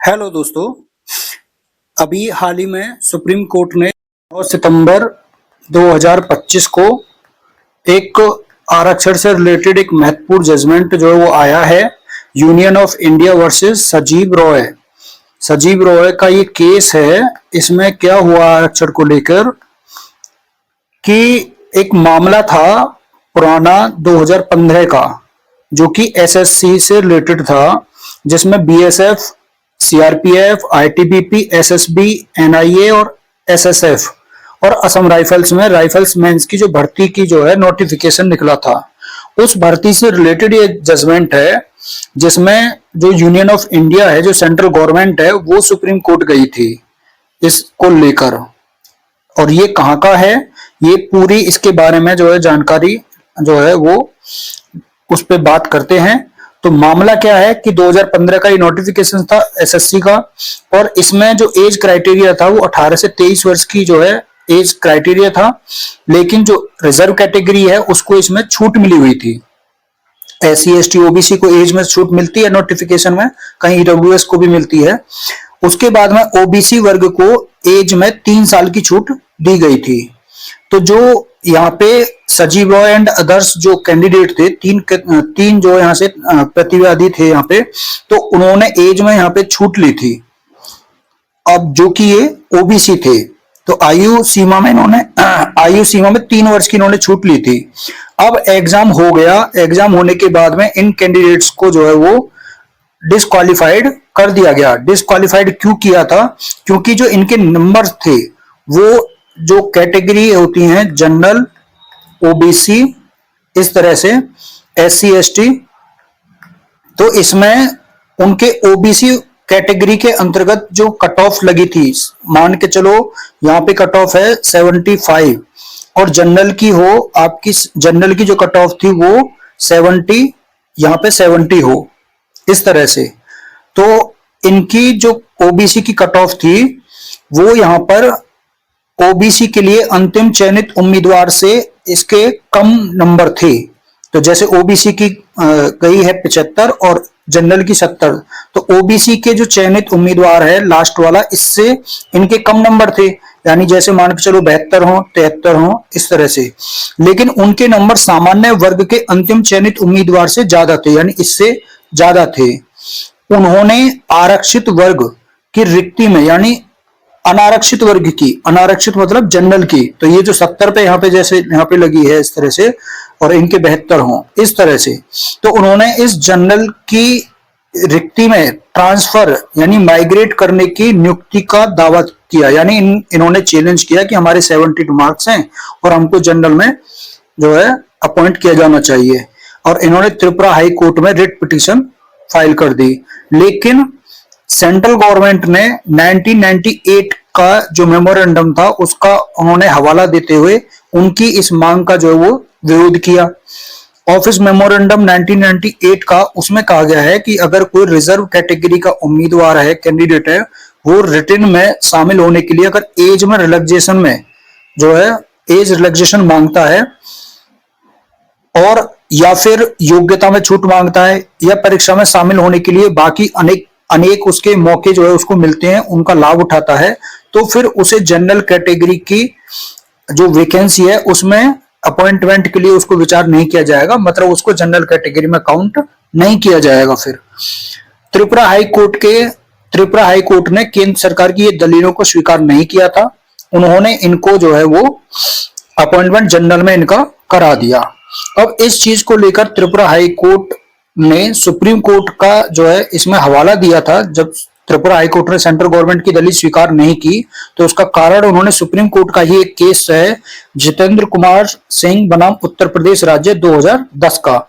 Hello दोस्तों। अभी हाल ही में सुप्रीम कोर्ट ने 9 सितंबर 2025 को एक आरक्षण से रिलेटेड एक महत्वपूर्ण जजमेंट जो है वो आया है। यूनियन ऑफ इंडिया वर्सेस सजीव रॉय का ये केस है। इसमें क्या हुआ आरक्षण को लेकर कि एक मामला था पुराना 2015 का, जो कि एसएससी से रिलेटेड था, जिसमें BSF, CRPF, ITBP, SSB, NIA और एसएसएफ और असम राइफल्स में राइफल्समैन्स की जो भर्ती की जो है नोटिफिकेशन निकला था, उस भर्ती से रिलेटेड ये जजमेंट है, जिसमें जो यूनियन ऑफ इंडिया है, जो सेंट्रल गवर्नमेंट है, वो सुप्रीम कोर्ट गई थी इसको लेकर। और ये कहाँ का है, ये पूरी इसके बारे में जो है जानकारी जो है वो उस पर बात करते हैं। तो मामला क्या है कि 2015 का ये नोटिफिकेशन था एसएससी का, और इसमें जो एज क्राइटेरिया था वो 18 से 23 वर्ष की जो है एज क्राइटेरिया था, लेकिन जो रिजर्व कैटेगरी है उसको इसमें छूट मिली हुई थी। एससी एसटी ओबीसी को एज में छूट मिलती है नोटिफिकेशन में, कहीं ईडब्ल्यूएस को भी मिलती है। उसके बाद में ओबीसी वर्ग को एज में 3 साल की छूट दी गई थी। तो जो यहाँ पे सजीव रॉय एंड अदर्स जो कैंडिडेट थे, तीन जो यहाँ से प्रतिवादी थे यहाँ पे, तो उन्होंने एज में यहाँ पे छूट ली थी। अब जो कि ये ओबीसी थे, तो आयु सीमा में 3 वर्ष की इन्होंने छूट ली थी। अब एग्जाम हो गया, एग्जाम होने के बाद में इन कैंडिडेट्स को जो है वो डिस्क्वालिफाइड कर दिया गया। डिस्क्वालिफाइड क्यों किया था? क्योंकि जो इनके नंबर थे, वो जो कैटेगरी होती हैं जनरल, ओबीसी, इस तरह से एससी एसटी, तो इसमें उनके ओबीसी कैटेगरी के अंतर्गत जो कट ऑफ लगी थी, मान के चलो यहाँ पे कट ऑफ है 75, और जनरल की हो, आपकी जनरल की जो कट ऑफ थी वो 70, यहाँ पे 70 हो, इस तरह से। तो इनकी जो ओबीसी की कट ऑफ थी वो यहाँ पर ओबीसी के लिए अंतिम चयनित उम्मीदवार से इसके कम नंबर थे। तो जैसे ओबीसी की गई है 75 और जनरल की 70, तो ओबीसी के जो चयनित उम्मीदवार है लास्ट वाला, इससे इनके कम नंबर थे, यानी जैसे मान के चलो 72 हो, 73 हो, इस तरह से। लेकिन उनके नंबर सामान्य वर्ग के अंतिम चयनित उम्मीदवार से ज्यादा थे, यानी इससे ज्यादा थे। उन्होंने आरक्षित वर्ग की रिक्ति में, यानी अनारक्षित वर्ग की, अनारक्षित मतलब जनरल की, तो ये जो 70 पे यहाँ पे जैसे यहाँ पे लगी है इस तरह से, और इनके 72 हो, इस तरह से, तो उन्होंने इस जनरल की रिक्ति में ट्रांसफर यानी माइग्रेट करने की नियुक्ति का दावा किया। यानी इन्होंने चैलेंज किया कि हमारे 72 मार्क्स हैं और हमको जनरल में जो है अपॉइंट किया जाना चाहिए, और इन्होंने त्रिपुरा हाई कोर्ट में रिट पिटीशन फाइल कर दी। लेकिन सेंट्रल गवर्नमेंट ने 1998 का जो मेमोरेंडम था उसका उन्होंने हवाला देते हुए उनकी इस मांग का जो है वो विरोध किया। ऑफिस मेमोरेंडम 1998 का, उसमें कहा गया है कि अगर कोई रिजर्व कैटेगरी का उम्मीदवार है, कैंडिडेट है, वो रिटर्न में शामिल होने के लिए अगर एज में रिलैक्सेशन में जो है एज रिलैक्सेशन मांगता है, और या फिर योग्यता में छूट मांगता है, या परीक्षा में शामिल होने के लिए बाकी अनेक उसके मौके जो है उसको मिलते हैं, उनका लाभ उठाता है, तो फिर उसे जनरल कैटेगरी की जो वैकेंसी है उसमें अपॉइंटमेंट के लिए उसको विचार नहीं किया जाएगा, मतलब उसको जनरल कैटेगरी में काउंट नहीं किया जाएगा। फिर त्रिपुरा हाई कोर्ट ने केंद्र सरकार की ये दलीलों को स्वीकार नहीं किया था। उन्होंने इनको जो है वो अपॉइंटमेंट जनरल में इनका करा दिया। अब इस चीज को लेकर त्रिपुरा हाई कोर्ट ने सुप्रीम कोर्ट का जो है इसमें हवाला दिया था। जब त्रिपुरा हाई कोर्ट ने सेंट्रल गवर्नमेंट की दलील स्वीकार नहीं की, तो उसका कारण उन्होंने सुप्रीम कोर्ट का ही एक केस है, जितेंद्र कुमार सिंह बनाम उत्तर प्रदेश राज्य 2010 का।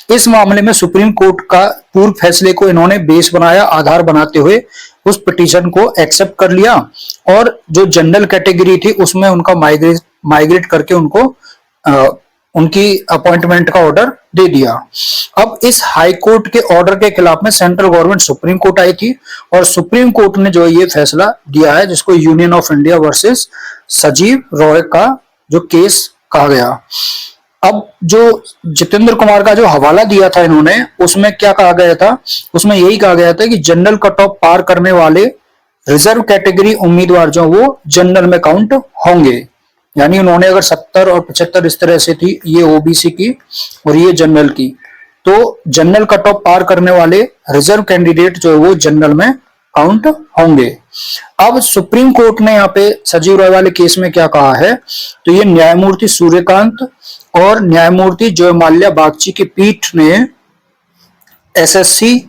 इस मामले में सुप्रीम कोर्ट का पूर्व फैसले को इन्होंने बेस बनाया, आधार बनाते हुए उस पिटीशन को एक्सेप्ट कर लिया, और जो जनरल कैटेगरी थी उसमें उनका माइग्रेट करके उनको उनकी अपॉइंटमेंट का ऑर्डर दे दिया। अब इस हाई कोर्ट के ऑर्डर के खिलाफ में सेंट्रल गवर्नमेंट सुप्रीम कोर्ट आई थी, और सुप्रीम कोर्ट ने जो ये फैसला दिया है, जिसको यूनियन ऑफ इंडिया वर्सेस सजीव रॉय का जो केस कहा गया। अब जो जितेंद्र कुमार का जो हवाला दिया था इन्होंने, उसमें क्या कहा गया था, उसमें यही कहा गया था कि जनरल कट ऑफ पार करने वाले रिजर्व कैटेगरी उम्मीदवार जो वो जनरल में काउंट होंगे। यानी उन्होंने अगर 70 और 75 इस तरह से थी, ये ओबीसी की और ये जनरल की, तो जनरल कट ऑफ पार करने वाले रिजर्व कैंडिडेट जो है वो जनरल में काउंट होंगे। अब सुप्रीम कोर्ट ने यहाँ पे संजीव रॉय वाले केस में क्या कहा है, तो ये न्यायमूर्ति सूर्यकांत और न्यायमूर्ति जयमाल्या बागची की पीठ ने एसएससी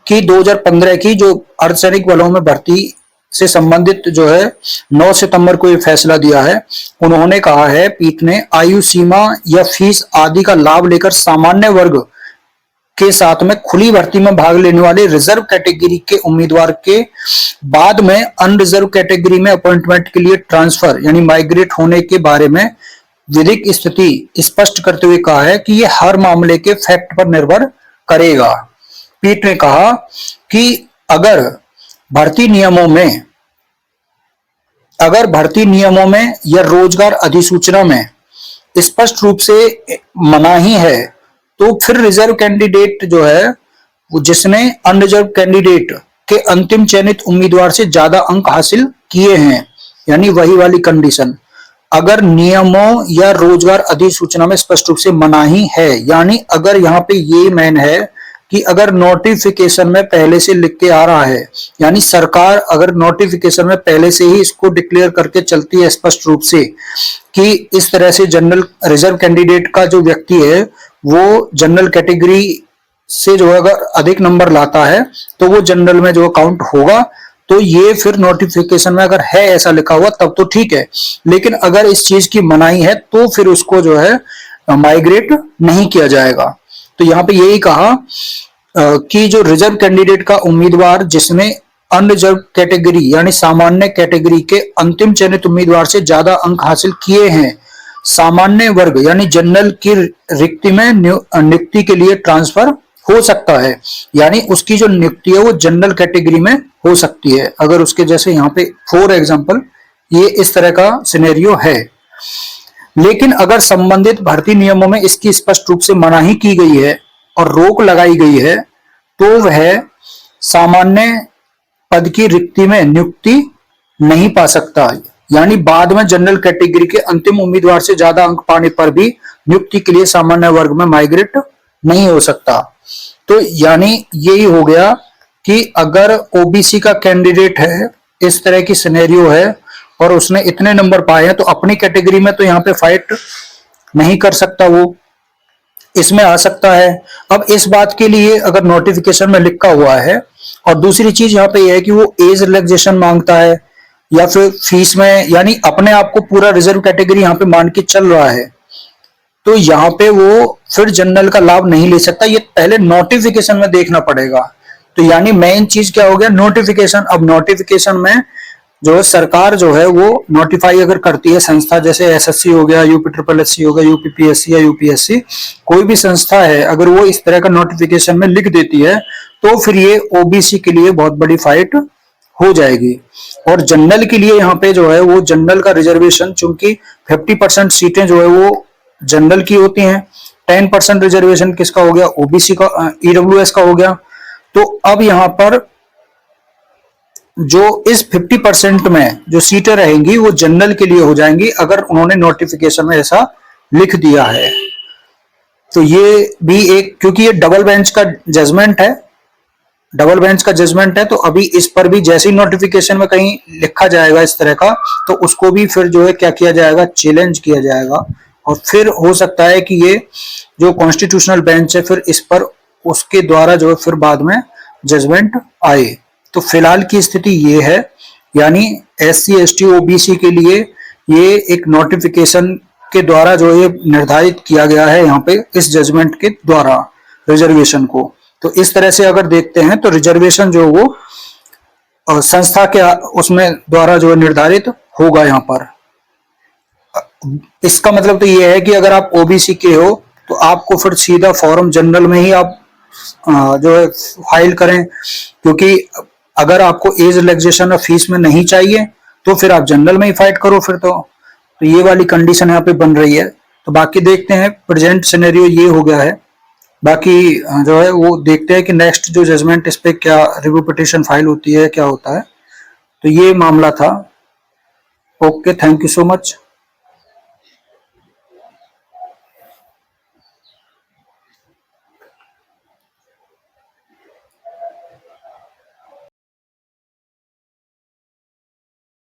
की 2015 की जो अर्धसैनिक बलों में भर्ती से संबंधित जो है 9 सितंबर को ये फैसला दिया है। उन्होंने कहा है, पीठ ने, आयु सीमा या फीस आदि का लाभ लेकर सामान्य वर्ग के साथ में खुली भर्ती में भाग लेने वाले रिजर्व कैटेगरी के उम्मीदवार के बाद में अनरिजर्व कैटेगरी में अपॉइंटमेंट के लिए ट्रांसफर यानी माइग्रेट होने के बारे में विधिक स्थिति स्पष्ट करते हुए कहा है कि यह हर मामले के फैक्ट पर निर्भर करेगा। पीठ ने कहा कि अगर भर्ती नियमों में या रोजगार अधिसूचना में स्पष्ट रूप से मनाही है, तो फिर रिजर्व कैंडिडेट जो है वो जिसने अनरिजर्व कैंडिडेट के अंतिम चयनित उम्मीदवार से ज्यादा अंक हासिल किए हैं, यानी वही वाली कंडीशन, अगर नियमों या रोजगार अधिसूचना में स्पष्ट रूप से मनाही है, यानी अगर यहाँ पे ये मेन है कि अगर नोटिफिकेशन में पहले से लिख के आ रहा है, यानी सरकार अगर नोटिफिकेशन में पहले से ही इसको डिक्लेयर करके चलती है स्पष्ट रूप से कि इस तरह से जनरल रिजर्व कैंडिडेट का जो व्यक्ति है वो जनरल कैटेगरी से जो अगर अधिक नंबर लाता है तो वो जनरल में जो काउंट होगा, तो ये फिर नोटिफिकेशन में अगर है ऐसा लिखा हुआ तब तो ठीक है। लेकिन अगर इस चीज की मनाही है तो फिर उसको जो है माइग्रेट नहीं किया जाएगा। तो यहाँ पे यही कहा कि जो रिजर्व कैंडिडेट का उम्मीदवार जिसने अनरिजर्व कैटेगरी यानी सामान्य कैटेगरी के अंतिम चयनित उम्मीदवार से ज्यादा अंक हासिल किए हैं, सामान्य वर्ग यानी जनरल की रिक्ति में नियुक्ति के लिए ट्रांसफर हो सकता है, यानी उसकी जो नियुक्ति है वो जनरल कैटेगरी में हो सकती है। अगर उसके जैसे यहाँ पे फॉर एग्जांपल ये इस तरह का सिनेरियो है। लेकिन अगर संबंधित भर्ती नियमों में इसकी स्पष्ट रूप से मनाही की गई है और रोक लगाई गई है, तो वह सामान्य पद की रिक्ति में नियुक्ति नहीं पा सकता, यानी बाद में जनरल कैटेगरी के अंतिम उम्मीदवार से ज्यादा अंक पाने पर भी नियुक्ति के लिए सामान्य वर्ग में माइग्रेट नहीं हो सकता। तो यानी यही हो गया कि अगर ओबीसी का कैंडिडेट है, इस तरह की सिनेरियो है और उसने इतने नंबर पाए हैं, तो अपनी कैटेगरी में तो यहाँ पे फाइट नहीं कर सकता, वो इसमें आ सकता है। अब इस बात के लिए अगर नोटिफिकेशन में लिखा हुआ है, और दूसरी चीज यहाँ पे यह है कि वो एज रिलैक्सेशन मांगता है या फिर फीस में, यानी अपने आप को पूरा रिजर्व कैटेगरी यहाँ पे मान के चल रहा है, तो यहाँ पे वो फिर जनरल का लाभ नहीं ले सकता। ये पहले नोटिफिकेशन में देखना पड़ेगा। तो यानी मेन चीज क्या हो गया, नोटिफिकेशन। अब नोटिफिकेशन में जो है सरकार जो है वो नोटिफाई अगर करती है, संस्था जैसे एसएससी हो गया, यूपी ट्रिपल एससी हो गया, यूपीपीएससी या यूपीएससी, कोई भी संस्था है, अगर वो इस तरह का नोटिफिकेशन में लिख देती है तो फिर ये ओबीसी के लिए बहुत बड़ी फाइट हो जाएगी। और जनरल के लिए यहाँ पे जो है वो जनरल का रिजर्वेशन, चूंकि 50% सीटें जो है वो जनरल की होती हैं, 10% रिजर्वेशन किसका हो गया, ओबीसी का, ईडब्ल्यूएस का हो गया। तो अब यहाँ पर जो इस 50% में जो सीटें रहेंगी वो जनरल के लिए हो जाएंगी, अगर उन्होंने नोटिफिकेशन में ऐसा लिख दिया है। तो ये भी एक, क्योंकि ये डबल बेंच का जजमेंट है, तो अभी इस पर भी जैसे ही नोटिफिकेशन में कहीं लिखा जाएगा इस तरह का, तो उसको भी फिर जो है क्या किया जाएगा, चैलेंज किया जाएगा। और फिर हो सकता है कि ये जो कॉन्स्टिट्यूशनल बेंच है फिर इस पर उसके द्वारा जो है फिर बाद में जजमेंट आए। तो फिलहाल की स्थिति ये है, यानी एससी एसटी ओबीसी के लिए ये एक नोटिफिकेशन के द्वारा जो ये निर्धारित किया गया है यहाँ पे इस जजमेंट के द्वारा रिजर्वेशन को। तो इस तरह से अगर देखते हैं तो रिजर्वेशन जो वो संस्था के उसमें द्वारा जो निर्धारित होगा यहाँ पर। इसका मतलब तो ये है कि अगर आप ओबीसी के हो तो आपको फिर सीधा फॉर्म जनरल में ही आप जो है फाइल करें, क्योंकि अगर आपको एज रिलैक्सेशन और फीस में नहीं चाहिए तो फिर आप जनरल में ही फाइट करो फिर। तो ये वाली कंडीशन यहाँ पे बन रही है। तो बाकी देखते हैं, प्रेजेंट सिनेरियो ये हो गया है। बाकी जो है वो देखते हैं कि नेक्स्ट जो जजमेंट इस पे क्या रिव्यू पिटिशन फाइल होती है, क्या होता है। तो ये मामला था। Okay, thank you so much.